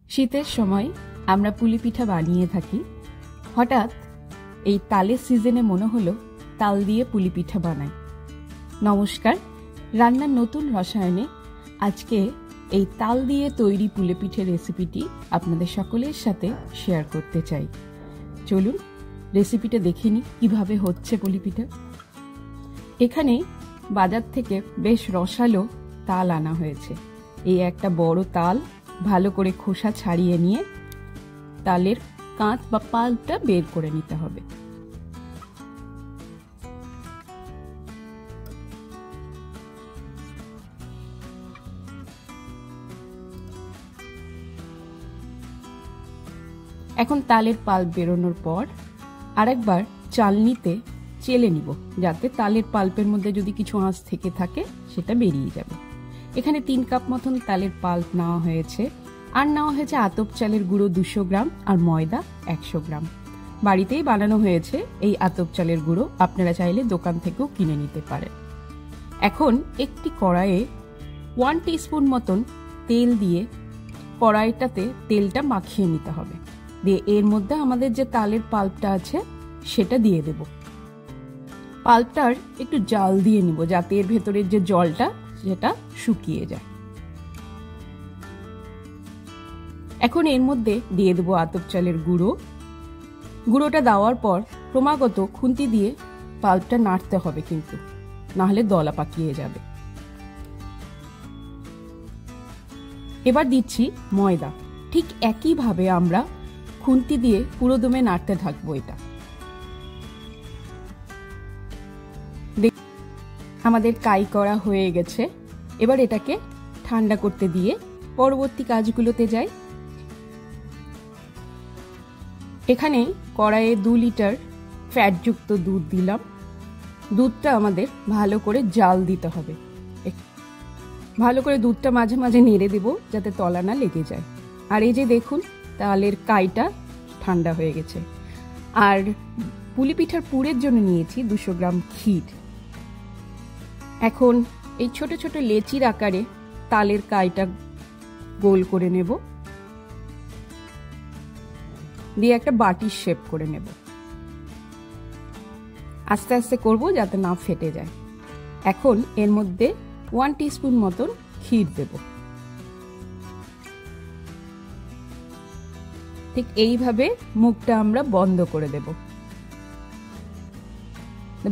শীতের সময় আমরা পুলি পিঠা বানিয়ে থাকি। হঠাৎ এই তালের সিজনে মনে হলো তাল দিয়ে পুলি পিঠা বানাই। নমস্কার, রান্নার নতুন রসায়নে আজকে এই তাল দিয়ে তৈরি পুলি পিঠের রেসিপিটি আপনাদের সকলের সাথে শেয়ার করতে চাই। চলুন রেসিপিটা দেখে নিই কিভাবে হচ্ছে পুলি পিঠা। এখানে বাজার থেকে বেশ রসালো তাল আনা হয়েছে। এই একটা বড় তাল ভালো করে খোসা ছাড়িয়ে নিয়ে তালের কাঁচ বা পাল্পটা বের করে নিতে হবে। এখন তালের পাল্প বেরোনোর পর আরেকবার চালনিতে চেলে নিব, যাতে তালের পাল্পের মধ্যে যদি কিছু আঁশ থেকে থাকে সেটা বেরিয়ে যাবে। এখানে 3 কাপ মতন তালের পাল্প নেওয়া হয়েছে, আর নেওয়া হয়েছে আতপ চালের গুঁড়ো 200 গ্রাম আর ময়দা 100 গ্রাম। বাড়িতেই বানানো হয়েছে এই আতপ চালের গুঁড়ো, আপনারা চাইলে দোকান থেকেও কিনে নিতে পারেন। এখন একটি কড়াইয়ে 1 টিস্পুন মতন তেল দিয়ে কড়াইটাতে তেলটা মাখিয়ে নিতে হবে। দিয়ে এর মধ্যে আমাদের যে তালের পাল্পটা আছে সেটা দিয়ে দেব। পাল্পটার একটু জাল দিয়ে নিব, যাতে এর ভেতরের যে জলটা সেটা শুকিয়ে যায়। এখন এর মধ্যে দিয়ে দেব আতপ চালের গুঁড়ো। গুঁড়োটা দেওয়ার পর ক্রমাগত খুন্তি দিয়ে পাল্পটা নাড়তে হবে, কিন্তু না হলে দলা পাকিয়ে যাবে। এবার দিচ্ছি ময়দা। ঠিক একইভাবে আমরা খুন্তি দিয়ে পুরো দমে নাড়তে থাকবো। এটা আমাদের কাই করা হয়ে গেছে। এবার এটাকে ঠান্ডা করতে দিয়ে পরবর্তী কাজগুলোতে যাই। এখানে কড়াইয়ে 2 লিটার ফ্যাটযুক্ত দুধ দিলাম। দুধটা আমাদের ভালো করে জাল দিতে হবে। ভালো করে দুধটা মাঝে মাঝে নেড়ে দেব, যাতে তলা না লেগে যায়। আর এই যে দেখুন, তালের কাইটা ঠান্ডা হয়ে গেছে। আর পুলি পিঠার পুরের জন্য নিয়েছি 200 গ্রাম ক্ষীর। এখন এই ছোট ছোট লেচির আকারে তালের কাইটা গোল করে নেব, দিয়ে একটা বাটির শেপ করে নেব। আস্তে আস্তে করব, যাতে না ফেটে যায়। এখন এর মধ্যে 1 টিস্পুন মতন ক্ষীর দেব। ঠিক এইভাবে মুখটা আমরা বন্ধ করে দেব।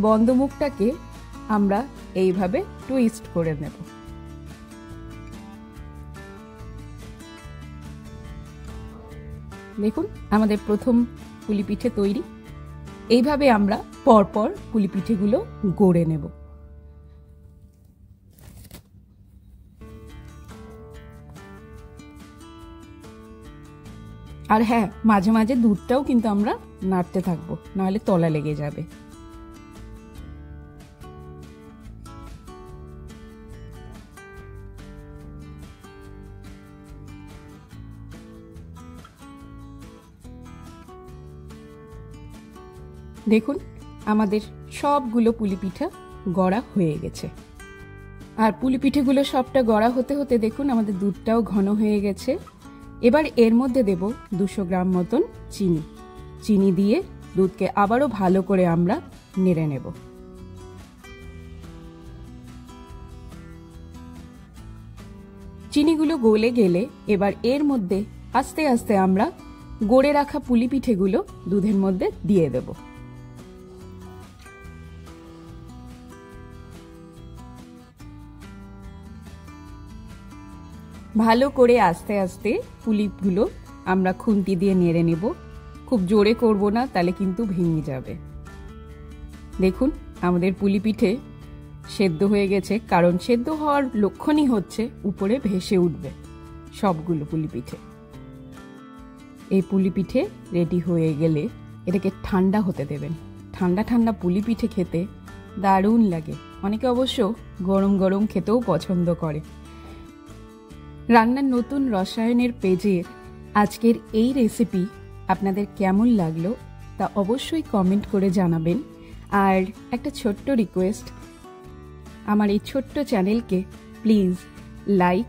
বন্ধ মুখটাকে আমরা এইভাবে টুইস্ট করে নেব। দেখুন, আমাদের প্রথম পুলি পিঠে তৈরি। এইভাবে আমরা পরপর পুলি পিঠেগুলো গড়ে নেব। আর হ্যাঁ, মাঝে মাঝে দুধটাও কিন্তু আমরা নাড়তে থাকবো, নাহলে তলা লেগে যাবে। দেখুন, আমাদের সবগুলো পুলি পিঠা গড়া হয়ে গেছে। আর পুলি পিঠেগুলো সবটা গড়া হতে হতে দেখুন আমাদের দুধটাও ঘন হয়ে গেছে। এবার এর মধ্যে দেব 200 গ্রাম মতন চিনি। চিনি দিয়ে দুধকে আবারও ভালো করে আমরা নেড়ে নেব। চিনিগুলো গলে গেলে এবার এর মধ্যে আস্তে আস্তে আমরা গড়ে রাখা পুলি পিঠেগুলো দুধের মধ্যে দিয়ে দেব। ভালো করে আস্তে আস্তে পুলিগুলো আমরা খুন্তি দিয়ে নেড়ে নেব। খুব জোরে করব না, তাহলে কিন্তু ভেঙে যাবে। দেখুন, আমাদের পুলি পিঠে সেদ্ধ হয়ে গেছে, কারণ সেদ্ধ হওয়ার লক্ষণই হচ্ছে উপরে ভেসে উঠবে সবগুলো পুলি পিঠে। এই পুলি পিঠে রেডি হয়ে গেলে এটাকে ঠান্ডা হতে দেবেন। ঠান্ডা ঠান্ডা পুলি পিঠে খেতে দারুণ লাগে। অনেকে অবশ্য গরম গরম খেতেও পছন্দ করে। রান্নার নতুন রসায়নের পেজের আজকের এই রেসিপি আপনাদের কেমন লাগলো তা অবশ্যই কমেন্ট করে জানাবেন। আর একটা ছোট্ট রিকোয়েস্ট, আমার এই ছোট্ট চ্যানেলকে প্লিজ লাইক,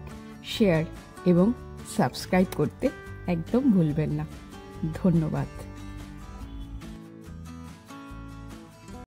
শেয়ার এবং সাবস্ক্রাইব করতে একদম ভুলবেন না। ধন্যবাদ।